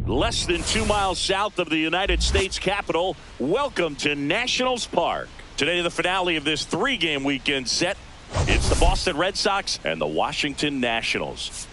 Less than 2 miles south of the United States Capitol. Welcome to Nationals Park. Today, the finale of this 3-game weekend set. It's the Boston Red Sox and the Washington Nationals.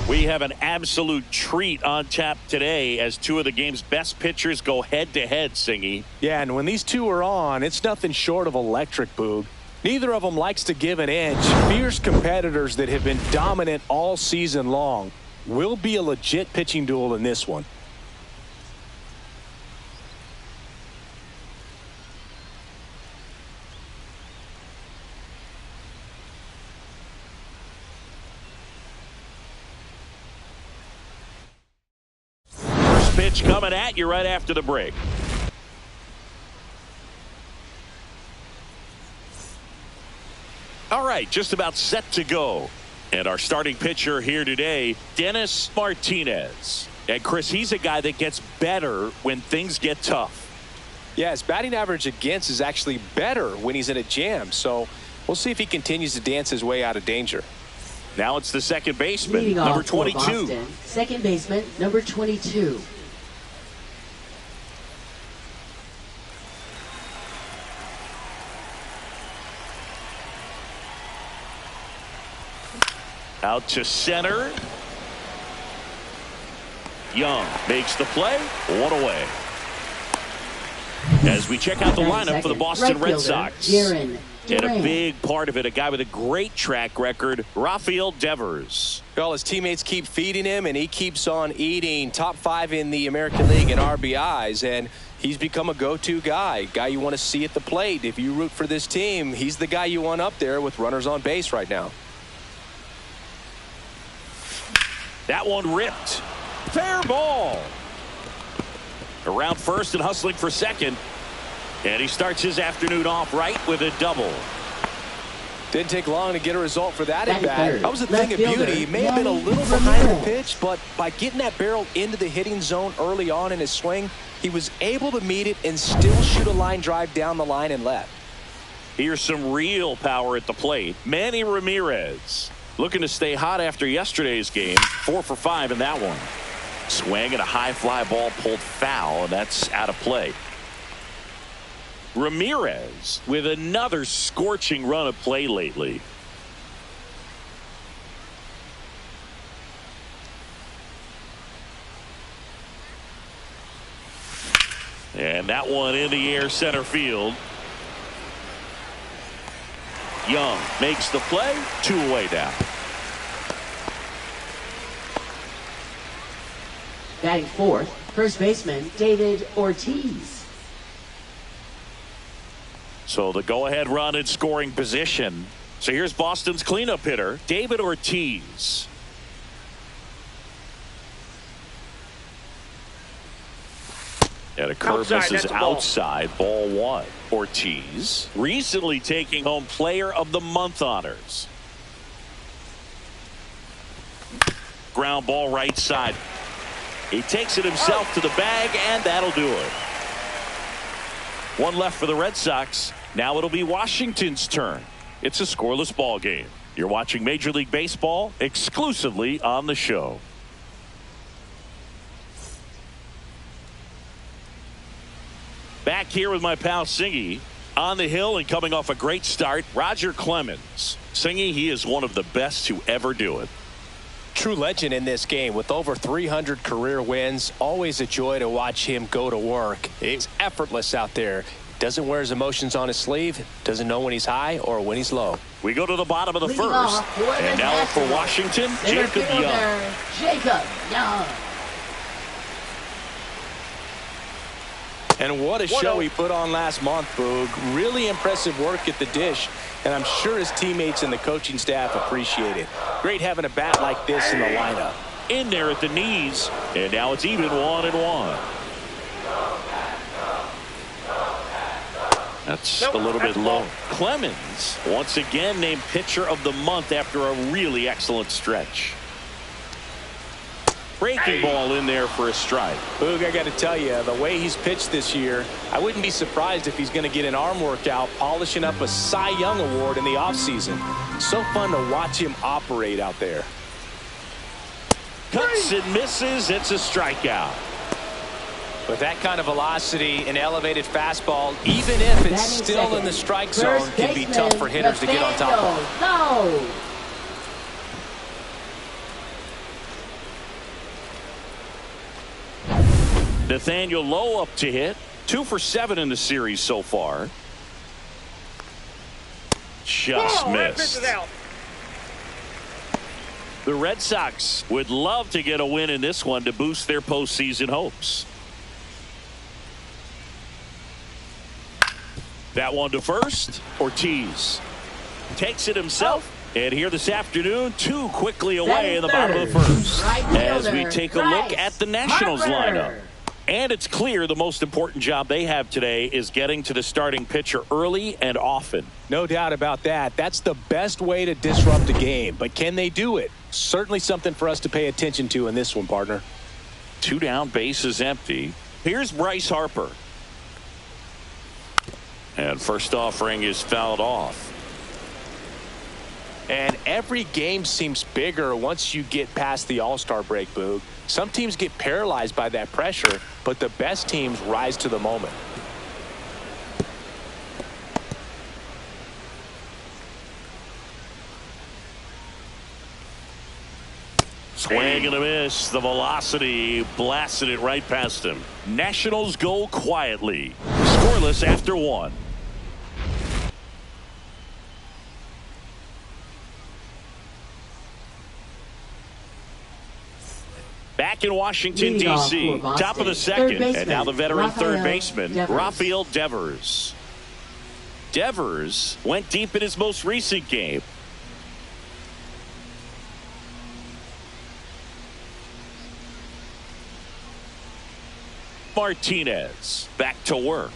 We have an absolute treat on tap today as two of the game's best pitchers go head-to-head, Singy. Yeah, and when these two are on, it's nothing short of electric, Boog. Neither of them likes to give an inch. Fierce competitors that have been dominant all season long. Will be a legit pitching duel in this one. Pitch coming at you right after the break. All right, just about set to go. And our starting pitcher here today, Dennis Martinez. And Chris, he's a guy that gets better when things get tough. Yeah, his batting average against is actually better when he's in a jam. So we'll see if he continues to dance his way out of danger. Now it's the second baseman, number 22. Boston, second baseman, number 22. Out to center. Young makes the play. One away. As we check out the lineup for the Boston Red Sox. And a big part of it, a guy with a great track record, Rafael Devers. Well, his teammates keep feeding him, and he keeps on eating. Top 5 in the American League in RBIs, and he's become a go-to guy you want to see at the plate. If you root for this team, he's the guy you want up there with runners on base right now. That one ripped. Fair ball. Around first and hustling for second. And he starts his afternoon off right with a double. Didn't take long to get a result for that at bat. That was a thing of beauty. He may have been a little Ramiro. behind the pitch, but by getting that barrel into the hitting zone early on in his swing, he was able to meet it and still shoot a line drive down the line and left. Here's some real power at the plate. Manny Ramirez looking to stay hot after yesterday's game. 4 for 5 in that one. Swing and a high fly ball pulled foul, and that's out of play. Ramirez with another scorching run of play lately. And that one in the air center field. Young makes the play. 2 away now. Batting fourth, first baseman David Ortiz. So the go-ahead run in scoring position. So here's Boston's cleanup hitter, David Ortiz. And a curve misses outside, ball 1. Ortiz recently taking home Player of the Month honors. Ground ball right side. He takes it himself to the bag, and that'll do it. One left for the Red Sox. Now it'll be Washington's turn. It's a scoreless ball game. You're watching Major League Baseball exclusively on the show. Back here with my pal Singy on the hill and coming off a great start, Roger Clemens. Singy, he is one of the best to ever do it. true legend in this game with over 300 career wins. Always a joy to watch him go to work. It's effortless out there. Doesn't wear his emotions on his sleeve. Doesn't know when he's high or when he's low. We go to the bottom of the Leading first. off for the And now for Nationals, Washington, center Jacob fielder, Young. Jacob Young. And what a show he put on last month, Boog. Really impressive work at the dish, and I'm sure his teammates and the coaching staff appreciate it. Great having a bat like this in the lineup. In there at the knees, and now it's even 1-1. That's a little bit low. Clemens once again named pitcher of the month after a really excellent stretch. Breaking ball in there for a strike. Boog, I got to tell you, the way he's pitched this year, I wouldn't be surprised if he's going to get an arm workout, polishing up a Cy Young award in the offseason. So fun to watch him operate out there. Cuts and misses. It's a strikeout. With that kind of velocity and elevated fastball, even if it's Batting still second, in the strike first zone, can be tough for hitters to get on top of. No. Nathaniel Lowe up to hit. 2 for 7 in the series so far. Just missed. The Red Sox would love to get a win in this one to boost their postseason hopes. That one to first. Ortiz takes it himself. And here this afternoon, 2 quickly away in the bottom of the first. As we take a look at the Nationals lineup. And it's clear the most important job they have today is getting to the starting pitcher early and often. No doubt about that. That's the best way to disrupt a game. But can they do it? Certainly something for us to pay attention to in this one, partner. 2 down, bases empty. Here's Bryce Harper. And first offering is fouled off. And every game seems bigger once you get past the All-Star break, Boog. Some teams get paralyzed by that pressure, but the best teams rise to the moment. Swing and a miss. The velocity blasted it right past him. Nationals go quietly. Scoreless after 1. Back in Washington, D.C., top of the second, and now the veteran third baseman, Rafael Devers. Devers went deep in his most recent game. Martinez back to work.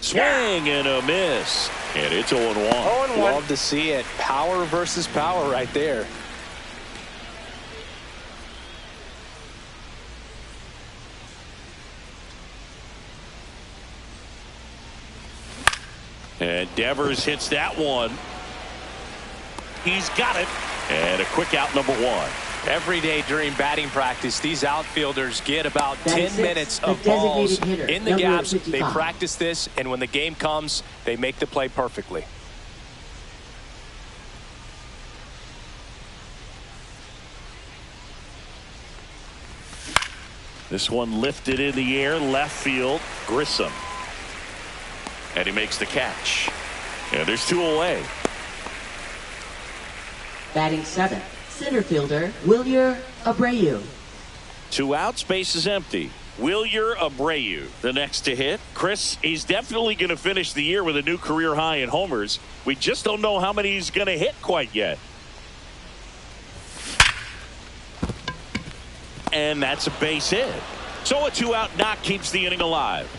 Swing and a miss. And it's 0-1. Love to see it. Power versus power right there. And Devers hits that one. He's got it. And a quick out, number 1. Every day during batting practice, these outfielders get about 10 minutes the of balls designated hitter, in the number gaps. 55. They practice this, and when the game comes, they make the play perfectly. This one lifted in the air, left field, Grissom. And he makes the catch. And there's 2 away. Batting 7, center fielder, Wilyer Abreu. 2 outs, base is empty. Wilyer Abreu, the next to hit. Chris, he's definitely going to finish the year with a new career high in homers. We just don't know how many he's going to hit quite yet. And that's a base hit. So a 2-out knock keeps the inning alive.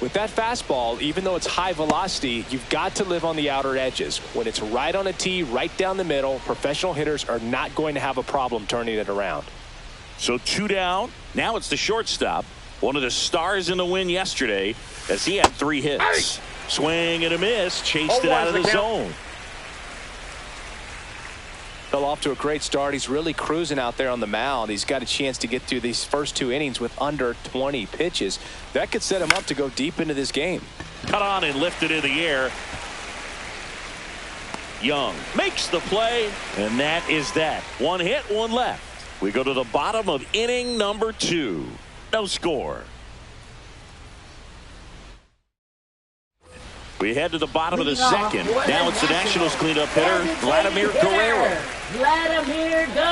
With that fastball, even though it's high velocity, you've got to live on the outer edges. When it's right on a tee, right down the middle, professional hitters are not going to have a problem turning it around. So 2 down. Now it's the shortstop. One of the stars in the win yesterday as he had 3 hits. Swing and a miss. Chased it out of the zone. Fell off to a great start. He's really cruising out there on the mound. He's got a chance to get through these first 2 innings with under 20 pitches. That could set him up to go deep into this game. Cut on and lifted in the air. Young makes the play, and that is that. One hit, one left. We go to the bottom of inning number 2. No score. We head to the bottom of the second. Now it's the Nationals cleanup hitter, Vladimir Guerrero.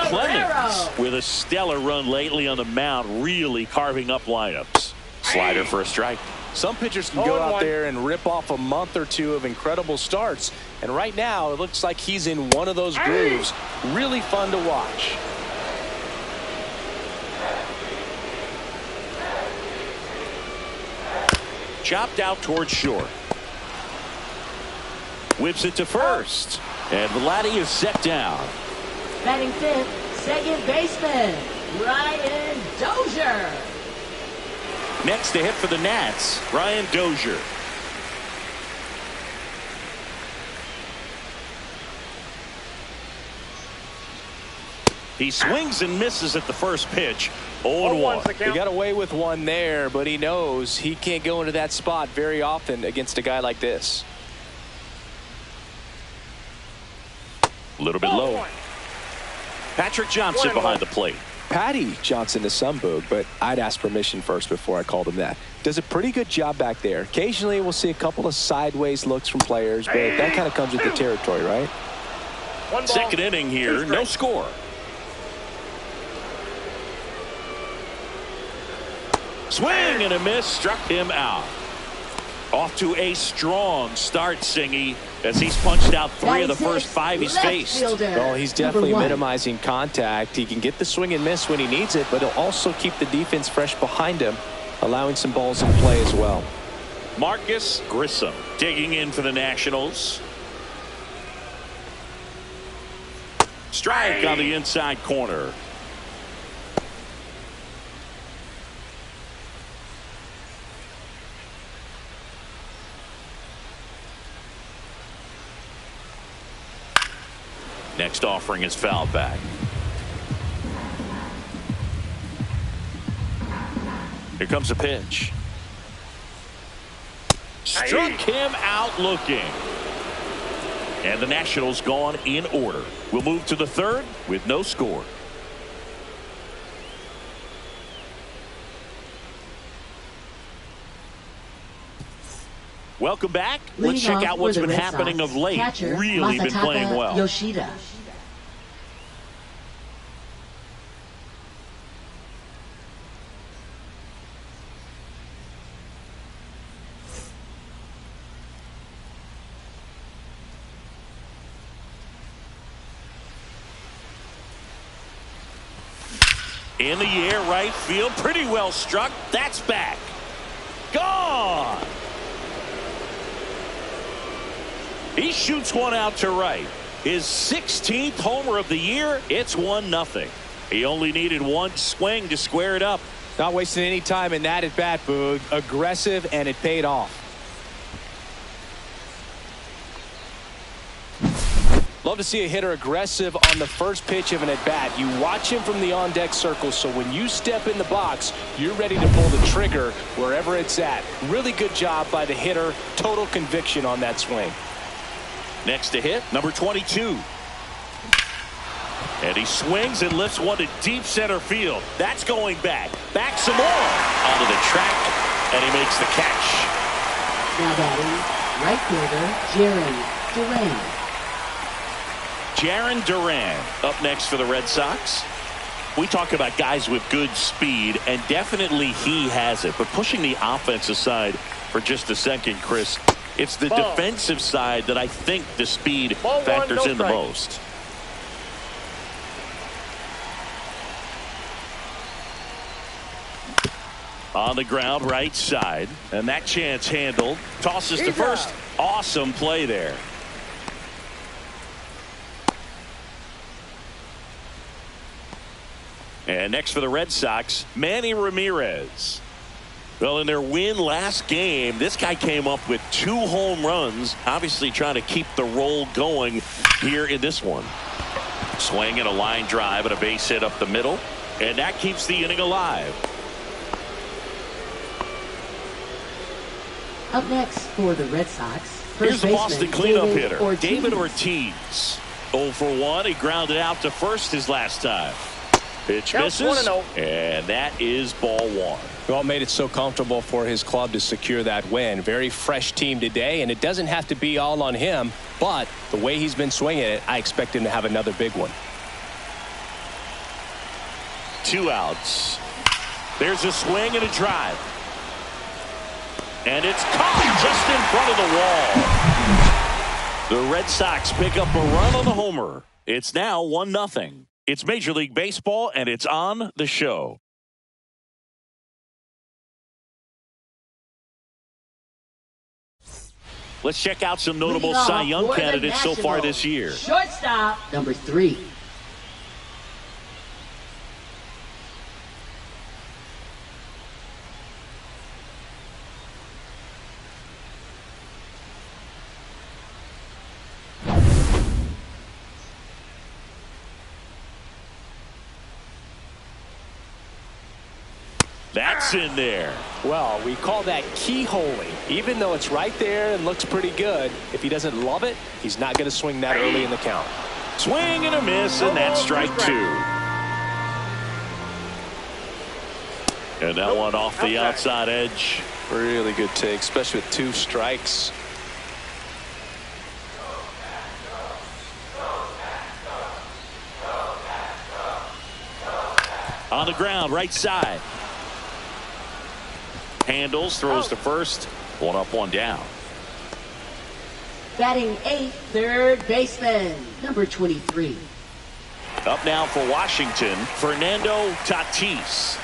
Clemens with a stellar run lately on the mound, really carving up lineups. Slider for a strike. Some pitchers can go out there and rip off a month or two of incredible starts. And right now, it looks like he's in one of those grooves. Really fun to watch. Chopped out towards short. Whips it to first. And Vladdy is set down. Batting fifth, second baseman, Ryan Dozier. Next to hit for the Nats, Ryan Dozier. He swings and misses at the first pitch. 0-1. He got away with one there, but he knows he can't go into that spot very often against a guy like this. A little bit low. Patrick Johnson behind the plate. Patty Johnson to some boog, but I'd ask permission first before I called him that. Does a pretty good job back there. Occasionally we'll see a couple of sideways looks from players, but that kind of comes with the territory, right? Second inning here, no score. Swing and a miss, struck him out. Off to a strong start, Singy, as he's punched out 3 of the first 5 he's faced. Well, he's definitely minimizing contact. He can get the swing and miss when he needs it, but he'll also keep the defense fresh behind him, allowing some balls in play as well. Marcus Grissom digging in for the Nationals. Strike on the inside corner. Next offering is fouled back. Here comes a pitch. Struck him out looking. And the Nationals gone in order. We'll move to the third with no score. Welcome back. Let's check out what's been happening of late. Really been playing well. Yoshida. In the air, right field, pretty well struck. That's back. Gone. He shoots one out to right. His 16th homer of the year. It's 1-0. He only needed one swing to square it up. Not wasting any time in that at bat, Boog. Aggressive, and it paid off. Love to see a hitter aggressive on the first pitch of an at-bat. You watch him from the on-deck circle, so when you step in the box, you're ready to pull the trigger wherever it's at. Really good job by the hitter. Total conviction on that swing. Next to hit, number 22. And he swings and lifts one to deep center field. That's going back. Back some more. Onto the track, and he makes the catch. Now batting, right fielder, Jaron Duran. Jaron Duran up next for the Red Sox. We talk about guys with good speed, and definitely he has it. But pushing the offense aside for just a second, Chris, it's the defensive side that I think the speed factors in the most. On the ground, right side, and that chance handled. Tosses to first. Awesome play there. And next for the Red Sox, Manny Ramirez. Well, in their win last game, this guy came up with 2 home runs, obviously trying to keep the roll going here in this one. Swing and a line drive and a base hit up the middle, and that keeps the inning alive. Up next for the Red Sox, Here's the Boston cleanup hitter, Ortiz. David Ortiz. 0 for 1. He grounded out to first his last time. Pitch misses, and that is ball 1. Well, made it so comfortable for his club to secure that win. Very fresh team today, and it doesn't have to be all on him, but the way he's been swinging it, I expect him to have another big one. 2 outs. There's a swing and a drive. And it's caught just in front of the wall. The Red Sox pick up a run on the homer. It's now 1-0. It's Major League Baseball, and it's on the show. Let's check out some notable Cy Young candidates so far this year. Shortstop, number 3. That's in there. Well, we call that keyholing. Even though it's right there and looks pretty good, if he doesn't love it, he's not going to swing that early in the count. Swing and a miss, and that's strike 2. And that one off the outside edge. Really good take, especially with 2 strikes. On the ground, right side. Handles, throws to first. 1 up, 1 down. Batting 8th, third baseman, number 23. Up now for Washington, Fernando Tatis.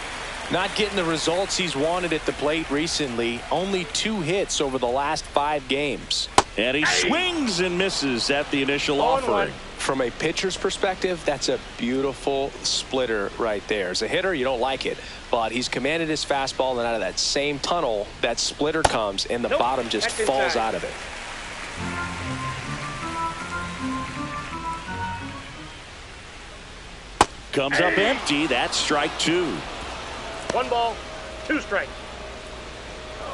Not getting the results he's wanted at the plate recently. Only 2 hits over the last 5 games. And he swings and misses at the initial offering. From a pitcher's perspective, that's a beautiful splitter right there. As a hitter, you don't like it, but he's commanded his fastball, and out of that same tunnel, that splitter comes, and the bottom just falls out of it. Comes up empty. That's strike 2. 1 ball, 2 strikes.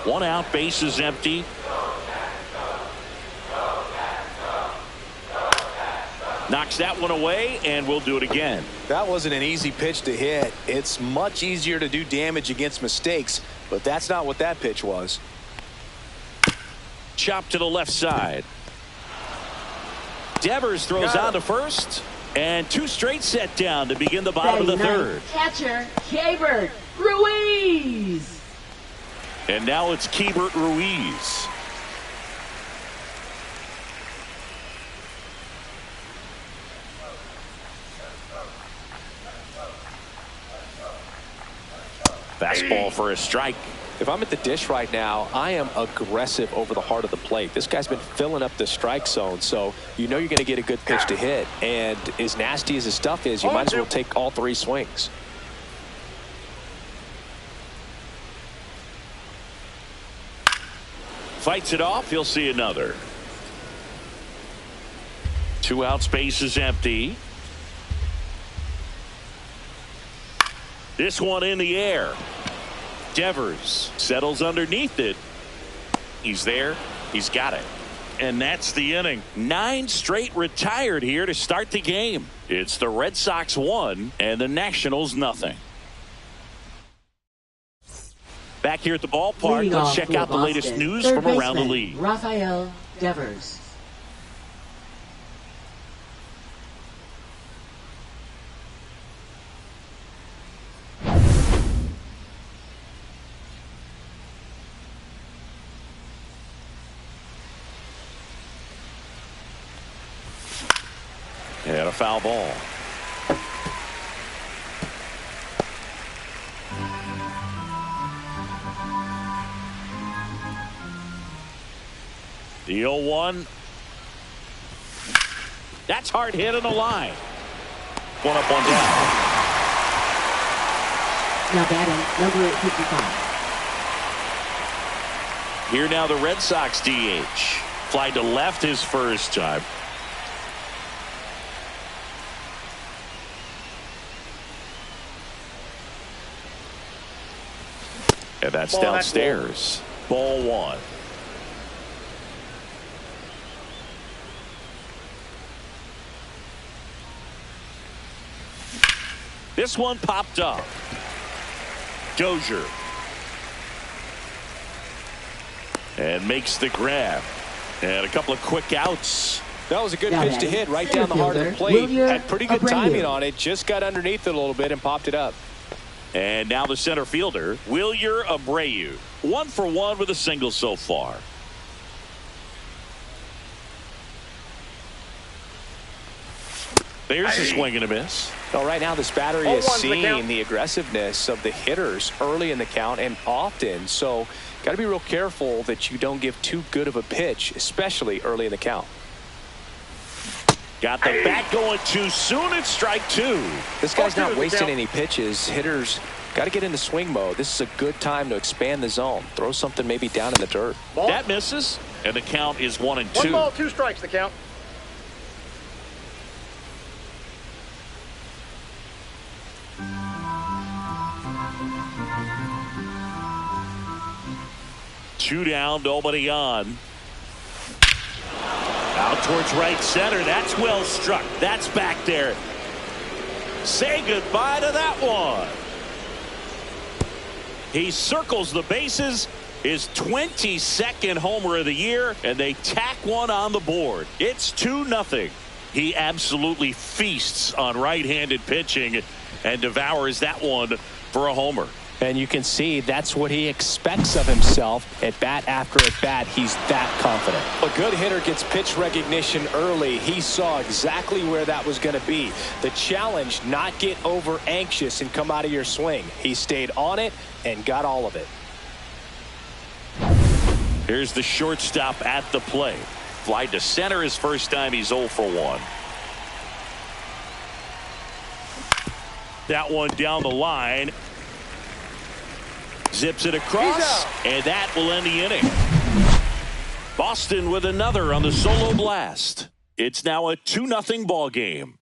1 out, base is empty. Knocks that one away, and we'll do it again. That wasn't an easy pitch to hit. It's much easier to do damage against mistakes, but that's not what that pitch was. Chop to the left side. Devers throws on to first, and 2 straight set down to begin the bottom of the 3rd. Catcher, Keibert Ruiz. And now it's Keibert Ruiz. Fastball for a strike. If I'm at the dish right now, I am aggressive over the heart of the plate. This guy's been filling up the strike zone, so you know you're going to get a good pitch to hit. And as nasty as his stuff is, you might as well take all 3 swings. Fights it off. He'll see another. 2 out, space is empty. This one in the air. Devers settles underneath it. He's there. He's got it. And that's the inning. 9 straight retired here to start the game. It's the Red Sox 1 and the Nationals nothing. Back here at the ballpark, let's check out the latest news from around the league. Rafael Devers. And a foul ball. The 0-1. That's hard hit on the line. 1 up, 1 down. Now batting, number 55. Here now the Red Sox DH. Fly to left his first time. And that's downstairs. Ball 1. This one popped up. Dozier. And makes the grab. And a couple of quick outs. That was a good pitch to hit right down the heart of the plate. Had pretty good timing on it. Just got underneath it a little bit and popped it up. And now the center fielder, Wilyer Abreu. 1 for 1 with a single so far. There's a swing and a miss. Well, right now this battery is seeing the aggressiveness of the hitters early in the count and often. So got to be real careful that you don't give too good of a pitch, especially early in the count. Got the bat going too soon. It's strike 2. This guy's not wasting any pitches. Hitters got to get into swing mode. This is a good time to expand the zone. Throw something maybe down in the dirt. Ball. That misses, and the count is 1 and 2. 1 ball, 2 strikes, the count. Two down, nobody on. Out towards right center. That's well struck. That's back there. Say goodbye to that one. He circles the bases. His 22nd homer of the year, and they tack one on the board. It's 2-0. He absolutely feasts on right-handed pitching and devours that one for a homer. And you can see that's what he expects of himself at bat after at bat. He's that confident. A good hitter gets pitch recognition early. He saw exactly where that was going to be. The challenge, not get over anxious and come out of your swing. He stayed on it and got all of it. Here's the shortstop at the plate. Fly to center his first time. He's 0 for 1. That one down the line. Zips it across, and that will end the inning. Boston with another on the solo blast. It's now a 2-0 ball game.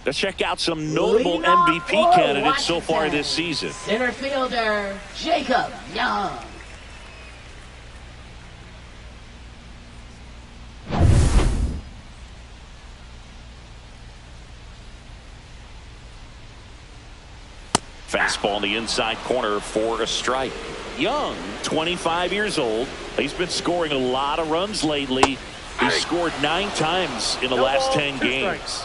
Let's check out some notable MVP candidates so far this season. Center fielder, Jacob Young. Fastball in the inside corner for a strike. Young, 25 years old. He's been scoring a lot of runs lately. He's scored 9 times in the last 10 games.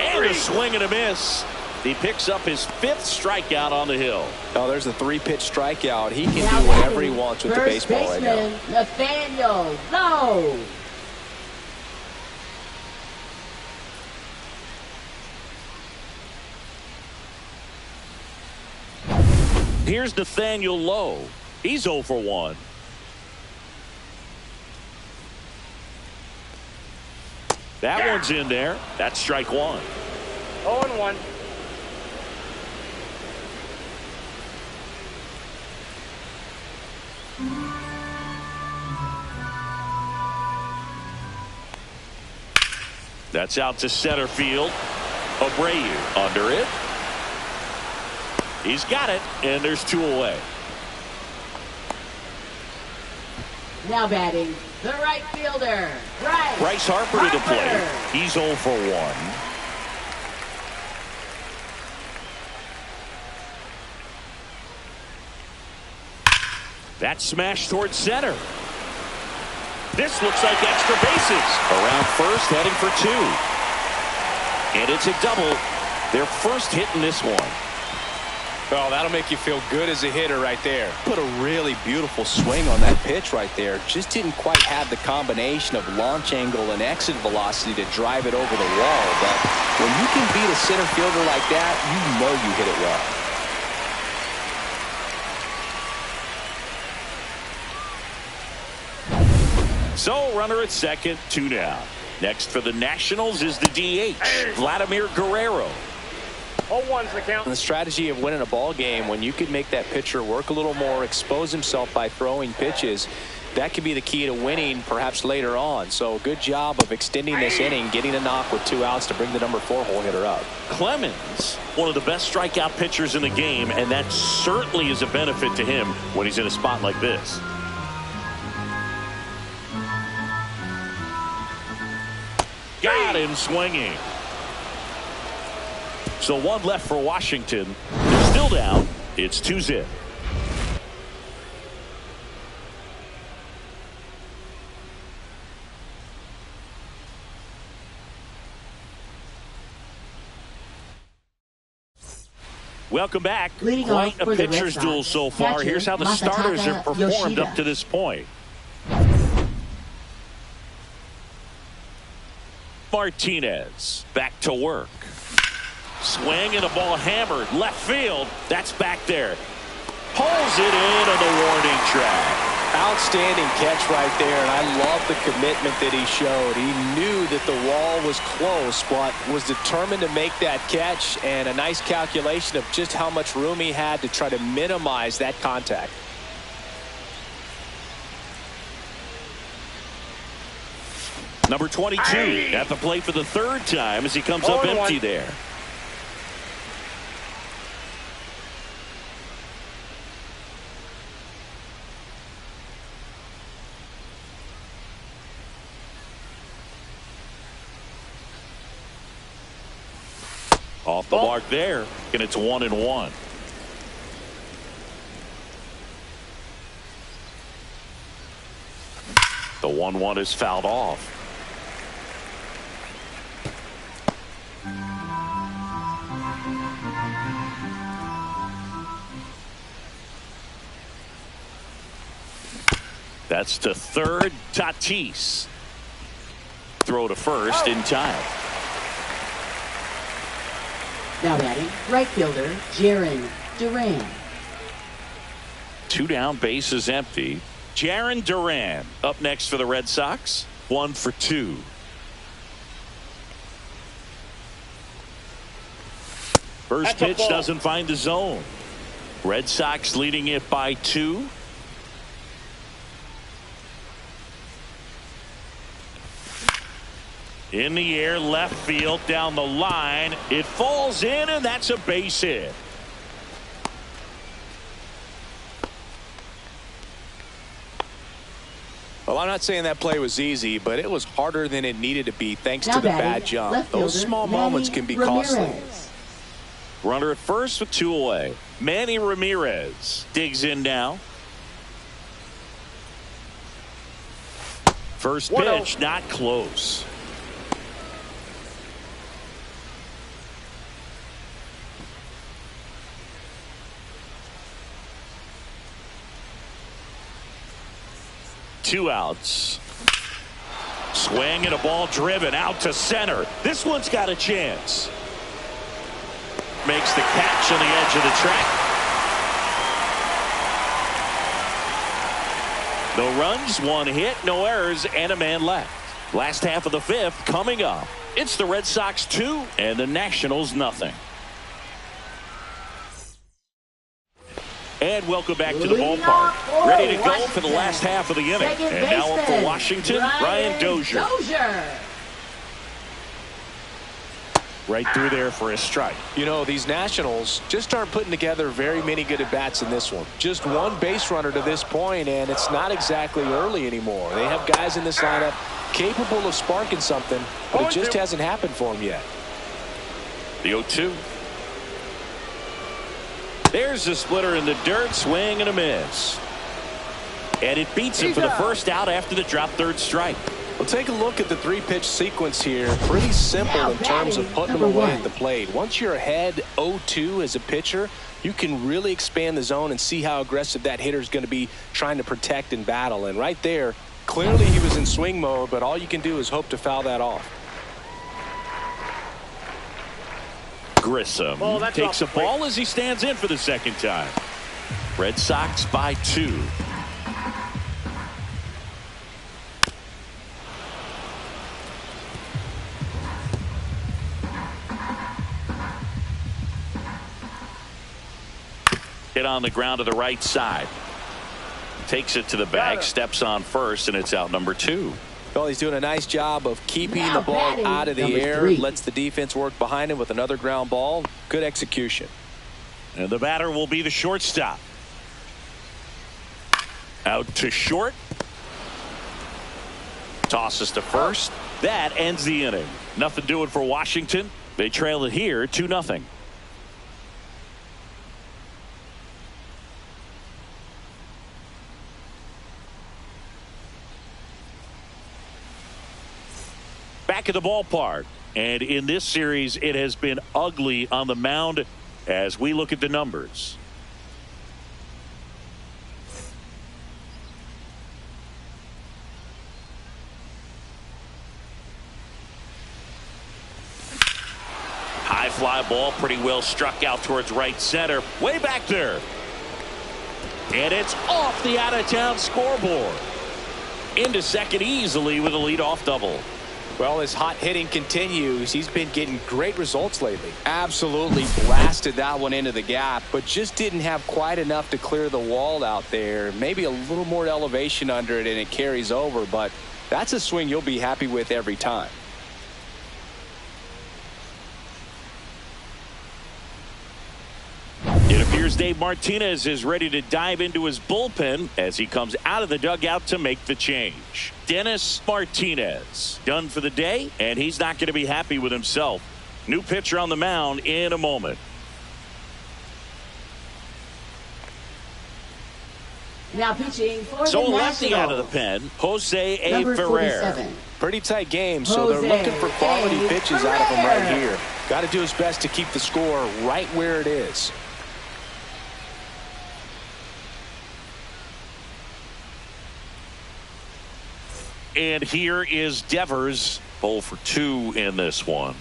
And a swing and a miss. He picks up his 5th strikeout on the hill. Oh, there's a 3-pitch strikeout. He can do whatever he wants with the baseball right now. Nathaniel Lowe. Here's Nathaniel Lowe. He's 0 for 1. That one's in there. That's strike 1. 0-1. That's out to center field. Abreu under it. He's got it, and there's 2 away. Now batting, the right fielder, Bryce Harper to the plate. He's 0 for 1. That smash towards center. This looks like extra bases. Around first, heading for 2. And it's a double. Their first hit in this one. Oh, that'll make you feel good as a hitter right there. Put a really beautiful swing on that pitch right there. Just didn't quite have the combination of launch angle and exit velocity to drive it over the wall. But when you can beat a center fielder like that, you know you hit it well. So, runner at second, 2 down. Next for the Nationals is the DH, Vladimir Guerrero. 0-1's the count. The strategy of winning a ball game, when you could make that pitcher work a little more, expose himself by throwing pitches, that could be the key to winning perhaps later on. So good job of extending this inning, getting a knock with 2 outs to bring the number 4 hole hitter up. Clemens, one of the best strikeout pitchers in the game, and that certainly is a benefit to him when he's in a spot like this. Got him swinging. So 1 left for Washington. They're still down. It's 2-0. Welcome back. Leading Quite off a for the Red pitcher's Sox, duel so far. catcher, Here's how the Masataka starters have performed Yoshida. up to this point. Martinez back to work. Swing and a ball hammered left field. That's back there. Pulls it in on the warning track. Outstanding catch right there, and I love the commitment that he showed. He knew that the wall was close, but was determined to make that catch, and a nice calculation of just how much room he had to try to minimize that contact. Number 22 at the plate for the 3rd time as he comes up 0-1. empty there. Off the mark there, and it's 1-1. The 1-1 is fouled off. That's to third. Tatis. Throw to first in time. Now batting, right fielder, Jaron Duran. 2 down, bases empty. Jaron Duran up next for the Red Sox. 1 for 2. First That's a pitch ball. doesn't find the zone. Red Sox leading it by 2. In the air, left field, down the line. It falls in, and that's a base hit. Well, I'm not saying that play was easy, but it was harder than it needed to be thanks Now to the batting, bad jump. left Those fielder, small Manny moments can be costly. Ramirez. Runner at first with 2 away. Manny Ramirez digs in now. First 1-0. pitch, not close. Two outs. Swing and a ball driven out to center. This one's got a chance. Makes the catch on the edge of the track. No runs, 1 hit, no errors, and a man left. Last half of the 5th coming up. It's the Red Sox 2 and the Nationals nothing. And welcome back to the ballpark. Ready to go for the last half of the inning. Second And now up for baseman, Washington, Ryan Dozier. Right through there for a strike. You know, these Nationals just aren't putting together very many good at-bats in this one. Just 1 base runner to this point, and it's not exactly early anymore. They have guys in this lineup capable of sparking something, but it just hasn't happened for them yet. The 0-2. There's the splitter in the dirt, swing and a miss. And it beats him for the first out after the drop 3rd strike. Well, take a look at the 3-pitch sequence here. Pretty simple in terms of putting them away at the plate. Once you're ahead 0-2 as a pitcher, you can really expand the zone and see how aggressive that hitter is going to be trying to protect and battle. And right there, clearly he was in swing mode, but all you can do is hope to foul that off. Grissom Ball, that's takes a off the plate. ball as he stands in for the 2nd time. Red Sox by 2. Hit on the ground to the right side. Takes it to the bag, steps on first, and it's out number 2. Well, he's doing a nice job of keeping Now the ball batting, out of the number air. 3. Lets the defense work behind him with another ground ball. Good execution. And the batter will be the shortstop. Out to short. Tosses to first. That ends the inning. Nothing doing for Washington. They trail it here 2-0. Back at the ballpark. And in this series, it has been ugly on the mound as we look at the numbers. High fly ball, pretty well struck out towards right center. Way back there. And it's off the out-of-town scoreboard. Into second easily with a leadoff double. Well, his hot hitting continues. He's been getting great results lately. Absolutely blasted that one into the gap, but just didn't have quite enough to clear the wall out there. Maybe a little more elevation under it and it carries over, but that's a swing you'll be happy with every time. It appears Dave Martinez is ready to dive into his bullpen as he comes out of the dugout to make the change. Dennis Martinez done for the day, and he's not going to be happy with himself. New pitcher on the mound in a moment. Now pitching for So a the lefty out of the Nationals. pen, Jose A. Number Ferrer. 47. Pretty tight game, so they're Jose looking for quality A. pitches out of him right Ferrer. here. Got to do his best to keep the score right where it is. And here is Devers, 0 for 2 in this one.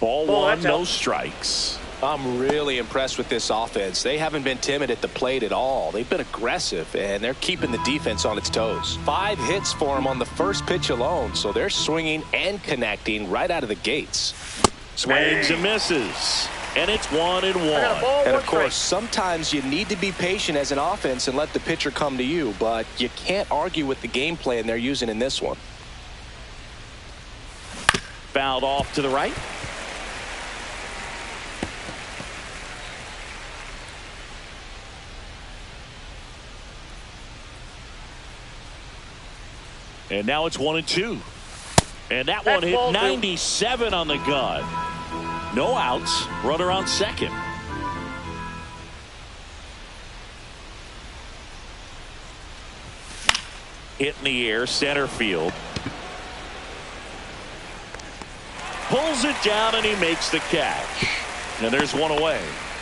Ball one, that's no out. strikes. I'm really impressed with this offense. They haven't been timid at the plate at all. They've been aggressive, and they're keeping the defense on its toes. 5 hits for them on the first pitch alone, so they're swinging and connecting right out of the gates. Swings and misses. And it's 1-1. And, of course, sometimes you need to be patient as an offense and let the pitcher come to you, but you can't argue with the game plan they're using in this one. Fouled off to the right. And now it's 1-2. And that one hit 97 on the gun. No outs. Runner on second. Hit in the air, center field. Pulls it down and he makes the catch. And there's one away.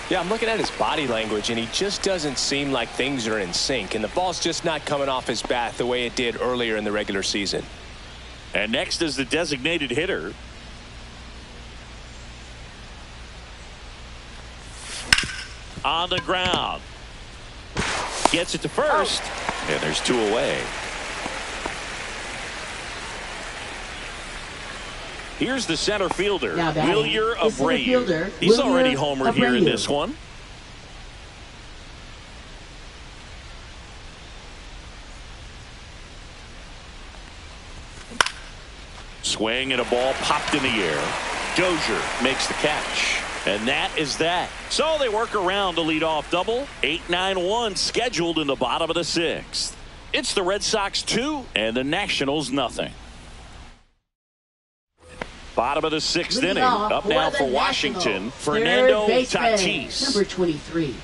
Yeah, I'm looking at his body language, and he just doesn't seem like things are in sync, and the ball's just not coming off his bat the way it did earlier in the regular season. And next is the designated hitter. On the ground. Gets it to first. And there's 2 away. Here's the center fielder, Now batting Wilyer is center Abreu. fielder, He's Wilyer already homered here in Abreu. this one. Swing and a ball popped in the air. Dozier makes the catch. And that is that. So they work around the leadoff double. 8-9-1 scheduled in the bottom of the 6th. It's the Red Sox 2 and the Nationals nothing. Bottom of the 6th inning. Up now for Washington, Fernando Tatis. Number 23.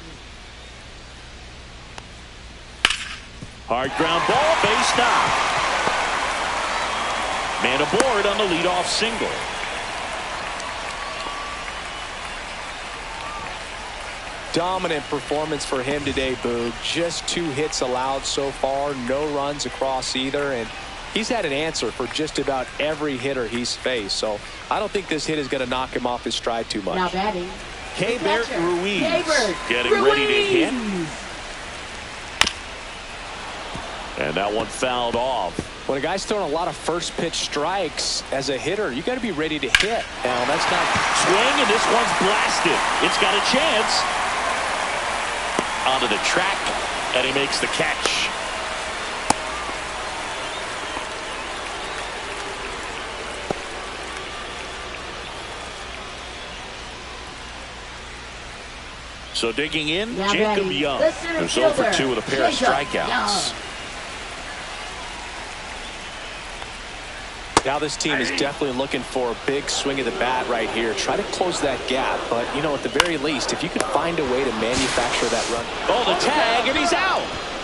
Hard ground ball, base knock. Man aboard on the leadoff single. Dominant performance for him today, Boog. Just 2 hits allowed so far, no runs across either, and he's had an answer for just about every hitter he's faced. So I don't think this hit is going to knock him off his stride too much. Now batting. Keibert Ruiz getting Ruiz. ready to hit. And that one fouled off. When a guy's throwing a lot of first pitch strikes as a hitter, you got to be ready to hit. Now, that's not swing, and this one's blasted. It's got a chance. Onto the track, and he makes the catch. So digging in, now Jacob batting, Young, the center who's 0 for fielder, 2 with a pair of Jacob strikeouts. Young. Now this team is definitely looking for a big swing of the bat right here. Try to close that gap. But, you know, at the very least, if you could find a way to manufacture that run. Oh, the tag, and he's out.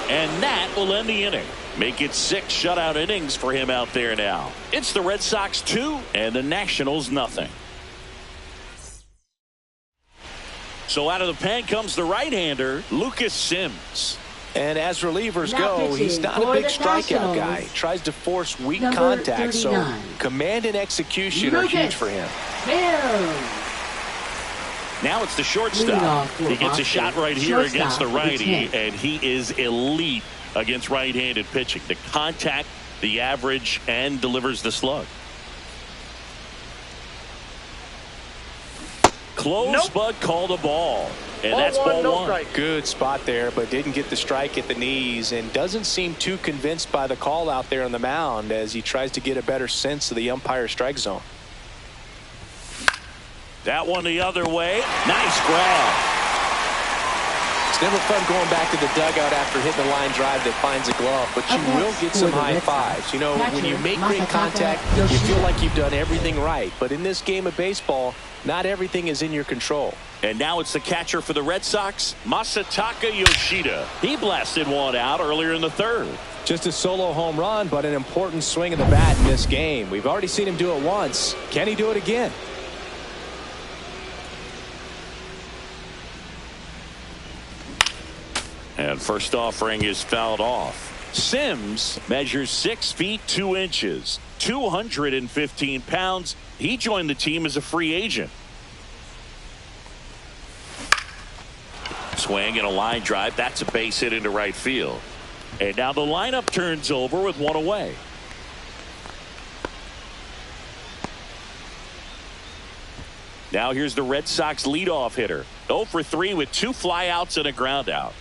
And that will end the inning. Make it 6 shutout innings for him out there now. It's the Red Sox 2 and the Nationals nothing. So out of the pen comes the right-hander, Lucas Sims. And as relievers Now go, he's pitching not a for big the strikeout Nationals, guy. Tries to force weak number contact, so 39. command and execution are huge for him. Sims. Now it's the shortstop. Leadoff for He gets a Boston. shot right here against the Shortstop, righty, 10. and he is elite against right-handed pitching. The contact, the average, and delivers the slug. Close, Nope. but called a ball. And Ball that's one, ball no one. strike. Good spot there, but didn't get the strike at the knees and doesn't seem too convinced by the call out there on the mound as he tries to get a better sense of the umpire's strike zone. That one the other way. Nice grab. It's never fun going back to the dugout after hitting a line drive that finds a glove, but you Up will next get for some the high Red Sox, fives. You know, when you catcher, make great Masataka contact, you Yoshida. feel like you've done everything right. But in this game of baseball, not everything is in your control. And now it's the catcher for the Red Sox, Masataka Yoshida. He blasted one out earlier in the third. Just a solo home run, but an important swing of the bat in this game. We've already seen him do it once. Can he do it again? And first offering is fouled off. Sims measures 6 feet 2 inches, 215 pounds. He joined the team as a free agent. Swing and a line drive. That's a base hit into right field. And now the lineup turns over with one away. Now here's the Red Sox leadoff hitter. 0 for 3 with 2 flyouts and a ground out.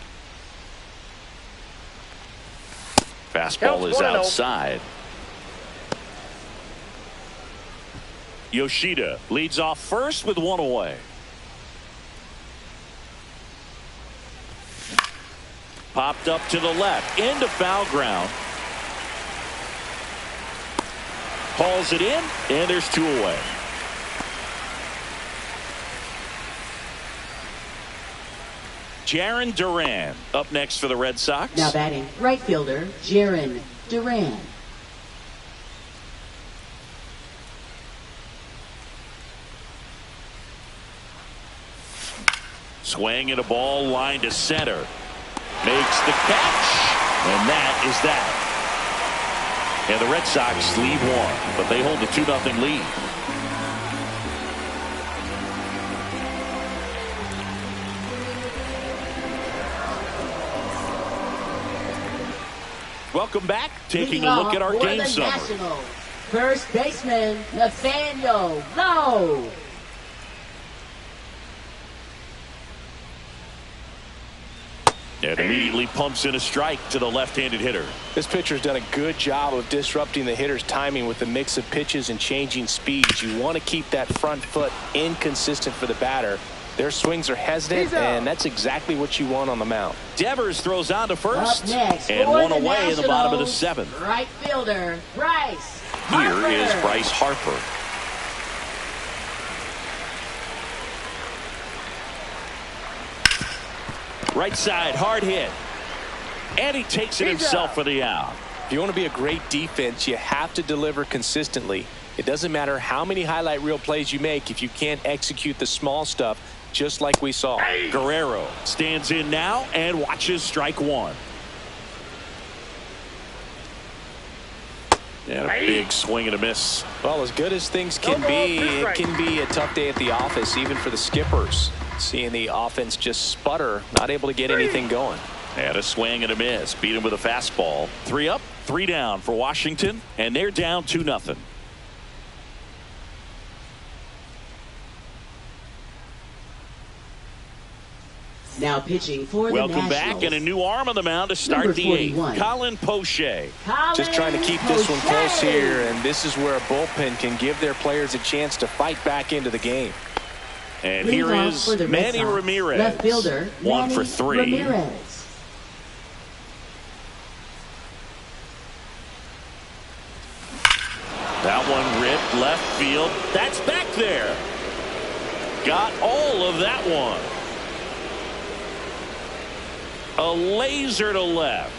Fastball is 1-0. outside. Yoshida leads off first with one away. Popped up to the left into foul ground. Hauls it in, and there's 2 away. Jarren Duran up next for the Red Sox. Now batting, right fielder, Jarren Duran. Swing and a ball line to center. Makes the catch, and that is that. And the Red Sox lead one, but they hold the 2-0 lead. Welcome back. Taking a look at our game summary. Nationals, first baseman, Nathaniel Lowe. And immediately pumps in a strike to the left-handed hitter. This pitcher's done a good job of disrupting the hitter's timing with a mix of pitches and changing speeds. You want to keep that front foot inconsistent for the batter. Their swings are hesitant, and that's exactly what you want on the mound. Devers throws on to first, Up next and for one the away in the bottom of the Nationals, 7th. right fielder, Bryce Here Harper. is Bryce Harper. Right side, hard hit. And he takes it himself for the out. If you want to be a great defense, you have to deliver consistently. It doesn't matter how many highlight reel plays you make if you can't execute the small stuff, just like we saw. Guerrero stands in now and watches strike one. And a big swing and a miss. Well, as good as things can be, it can be a tough day at the office, even for the skippers. Seeing the offense just sputter, not able to get anything going. And a swing and a miss. Beat him with a fastball. 3 up, 3 down for Washington, and they're down 2-0. Now pitching for the Welcome Nationals. back, and a new arm on the mound to start Number the 41. 8th. Colin Poche. Just trying to keep this one close here, and this is where a bullpen can give their players a chance to fight back into the game. And Leading here off is for the Red Manny Sox, Ramirez. left fielder, 1 for Manny 3. Ramirez. That one ripped left field. That's back there. Got all of that one. A laser to left.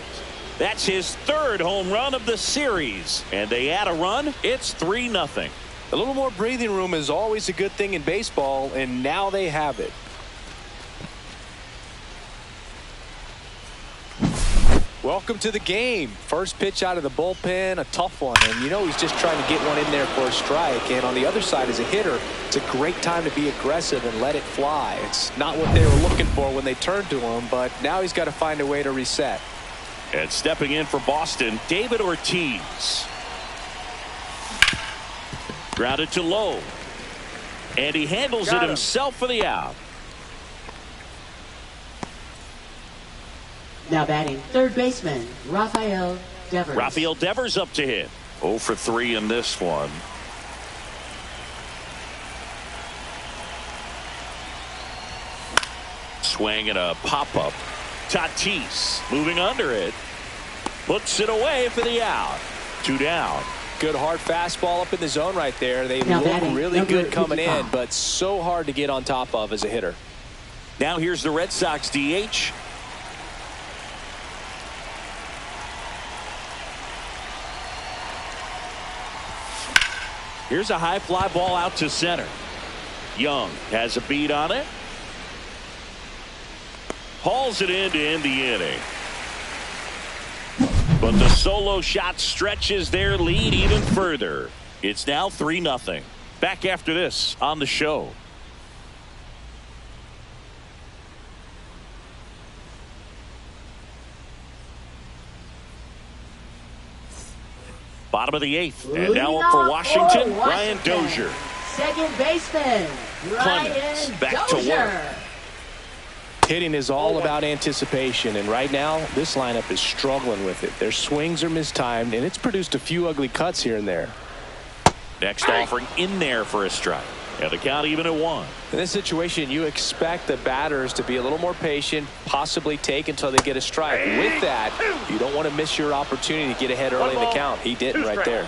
That's his 3rd home run of the series. And they add a run. It's 3-0. A little more breathing room is always a good thing in baseball, and now they have it. Welcome to the game. First pitch out of the bullpen, a tough one, and you know he's just trying to get one in there for a strike. And on the other side, as a hitter, it's a great time to be aggressive and let it fly. It's not what they were looking for when they turned to him, but now he's got to find a way to reset. And stepping in for Boston, David Ortiz. Grounded to low. And he handles it himself for the out. Now batting, third baseman, Rafael Devers. Rafael Devers up to hit. 0 for 3 in this one. Swing and a pop-up. Tatis moving under it. Puts it away for the out. 2 down. Good hard fastball up in the zone right there. They Now look batting, really number good coming 55. in, but so hard to get on top of as a hitter. Now here's the Red Sox DH. Here's a high fly ball out to center. Young has a beat on it. Hauls it in to end the inning. But the solo shot stretches their lead even further. It's now 3-0. Back after this on the show. Bottom of the 8th. And now up for Washington, Ryan Dozier. Second baseman, Ryan Clemens back to Dozier. work. Hitting is all about anticipation, and right now this lineup is struggling with it. Their swings are mistimed, and it's produced a few ugly cuts here and there. Next offering in there for a strike. And the count even at 1. In this situation, you expect the batters to be a little more patient, possibly take until they get a strike. With that, you don't want to miss your opportunity to get ahead early in the count. He didn't right there.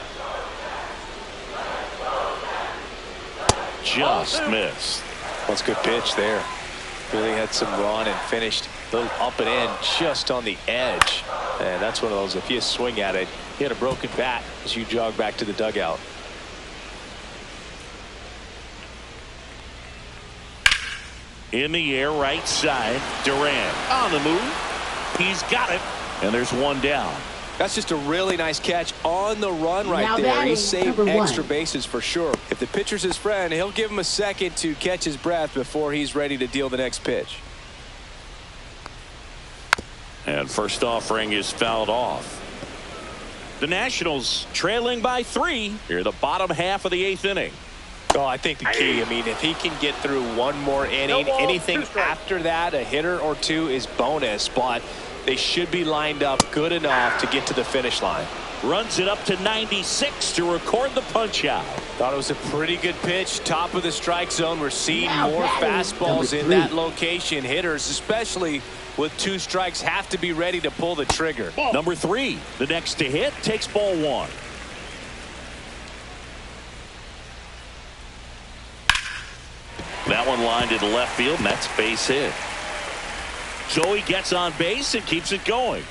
Just missed. That's a good pitch there. Really had some run and finished a little up and in just on the edge. And that's one of those, if you swing at it, you hit a broken bat as you jog back to the dugout. In the air, right side. Durant on the move. He's got it. And there's 1 down. That's just a really nice catch on the run right Now there. batting, He saved number 1. extra bases for sure. If the pitcher's his friend, he'll give him a second to catch his breath before he's ready to deal the next pitch. And first offering is fouled off. The Nationals trailing by 3 here the bottom half of the 8th inning. Oh, I think the key, I mean, if he can get through one more inning, No ball, anything 2 strikes. after that, a hitter or 2 is bonus, but they should be lined up good enough to get to the finish line. Runs it up to 96 to record the punch out. Thought it was a pretty good pitch. Top of the strike zone. We're seeing Now more batting, fastballs in number 3. that location. Hitters, especially with 2 strikes, have to be ready to pull the trigger. Number 3, the next to hit, takes ball 1. That one lined to left field, and that's base hit. So he gets on base and keeps it going.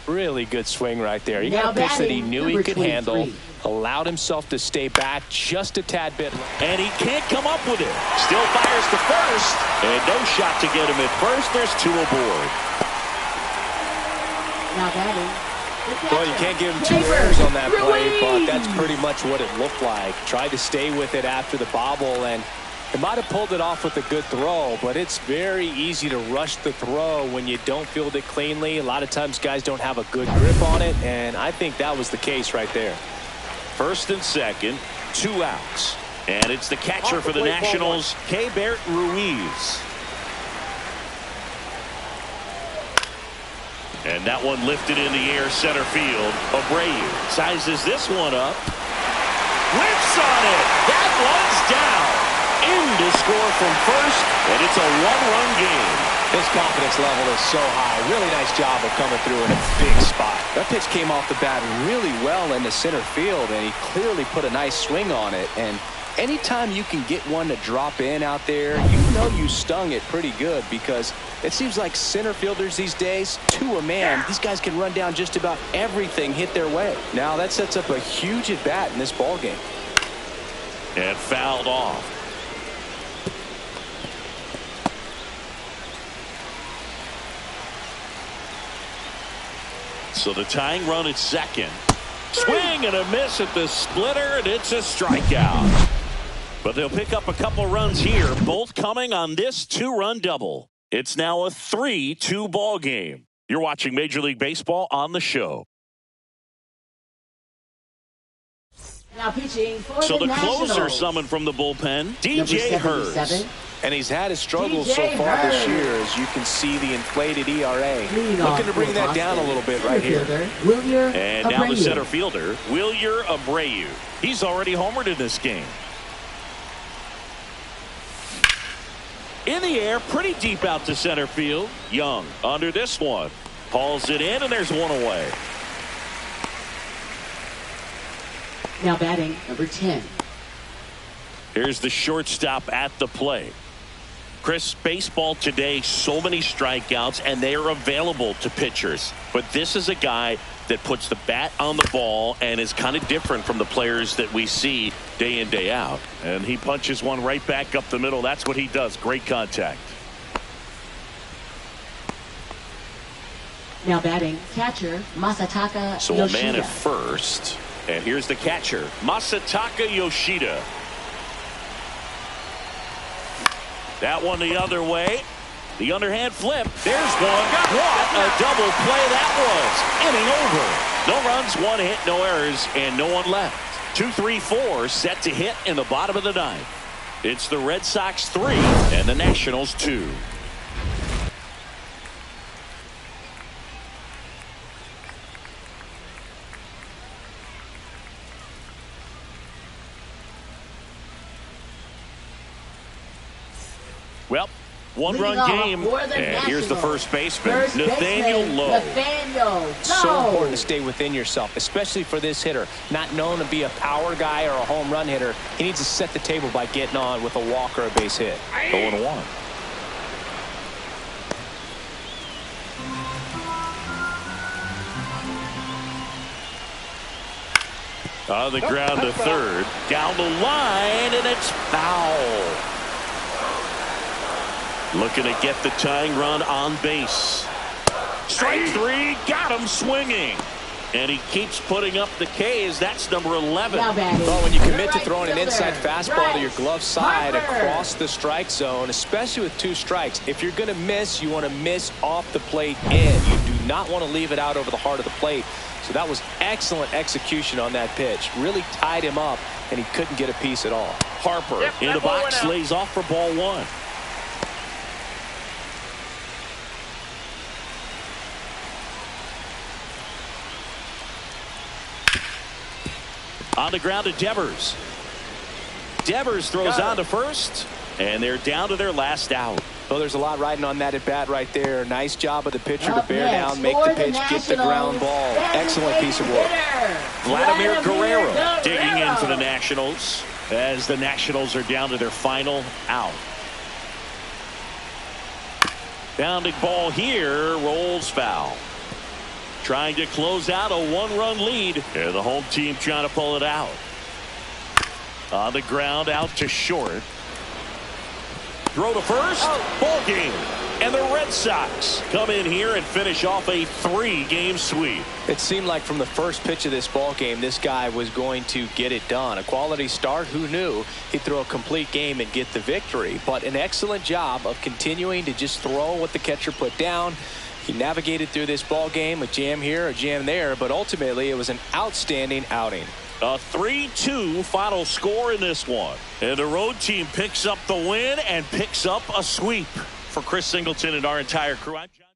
Really good swing right there. He Now got a pitch that he batting, knew he number could handle, 23. allowed himself to stay back just a tad bit. And he can't come up with it. Still fires to first. And no shot to get him at first. There's 2 aboard. Now batting, the Well, you catcher, can't give him 2 David errors on that play, but Ruiz. that's pretty much what it looked like. Tried to stay with it after the bobble, and It might have pulled it off with a good throw, but it's very easy to rush the throw when you don't field it cleanly. A lot of times guys don't have a good grip on it, and I think that was the case right there. First and second, 2 outs. And it's the catcher for the Nationals, Keibert Ruiz. And that one lifted in the air center field. Abreu sizes this one up. Whips on it. That one's down. In to score from first, and it's a 1-run game. His confidence level is so high. Really nice job of coming through in a big spot. That pitch came off the bat really well into center field, and he clearly put a nice swing on it. And anytime you can get one to drop in out there, you know you stung it pretty good, because it seems like center fielders these days, to a man, these guys can run down just about everything hit their way. Now that sets up a huge at bat in this ball game. And fouled off. So the tying run at second. Swing and a miss at the splitter, and it's a strikeout. But they'll pick up a couple runs here, both coming on this 2-run double. It's now a 3-2 ball game. You're watching Major League Baseball on the show. Now pitching for So the Nationals. closer summoned from the bullpen, DJ Hurst. And he's had his struggles so far this year, as you can see the inflated ERA. Looking to bring that down a little bit right here. And now the center fielder, Wilyer Abreu. He's already homered in this game. In the air, pretty deep out to center field. Young under this one. Hauls it in, and there's one away. Now batting, number 10. Here's the shortstop at the plate. Chris, baseball today, so many strikeouts, and they are available to pitchers. But this is a guy that puts the bat on the ball and is kind of different from the players that we see day in, day out. And he punches one right back up the middle. That's what he does. Great contact. Now batting, catcher, Masataka So Yoshida. a man at first. And here's the catcher, Masataka Yoshida. That one the other way. The underhand flip. There's one. What a double play that was. Inning over. No runs, 1 hit, no errors, and no one left. 2-3-4 set to hit in the bottom of the 9th. It's the Red Sox 3 and the Nationals 2. Well, 1-run game, and here's the first baseman, Nathaniel Lowe. So important to stay within yourself, especially for this hitter. Not known to be a power guy or a home run hitter. He needs to set the table by getting on with a walk or a base hit. 0-1. On the ground to third, down the line, and it's foul. Looking to get the tying run on base. Strike 3, got him swinging. And he keeps putting up the Ks. That's number 11. Well, when you commit to throwing an inside fastball to your glove side across the strike zone, especially with 2 strikes, if you're going to miss, you want to miss off the plate in. You do not want to leave it out over the heart of the plate. So that was excellent execution on that pitch. Really tied him up, and he couldn't get a piece at all. Harper in the box, lays off for ball 1. On the ground to Devers. Devers throws on to first, and they're down to their last out. Well, there's a lot riding on that at bat right there. Nice job of the pitcher to bear down, make the pitch, get the ground ball. Excellent piece of work. Vladimir Guerrero digging in for the Nationals as the Nationals are down to their final out. Bounding ball here, rolls foul. Trying to close out a 1-run lead, and the home team trying to pull it out. On the ground, out to short. Throw to first. Ball game. And the Red Sox come in here and finish off a 3-game sweep. It seemed like from the first pitch of this ball game, this guy was going to get it done. A quality start. Who knew he'd throw a complete game and get the victory? But an excellent job of continuing to just throw what the catcher put down. He navigated through this ball game, a jam here, a jam there, but ultimately it was an outstanding outing. A 3-2 final score in this one. And the road team picks up the win and picks up a sweep. For Chris Singleton and our entire crew, I'm John.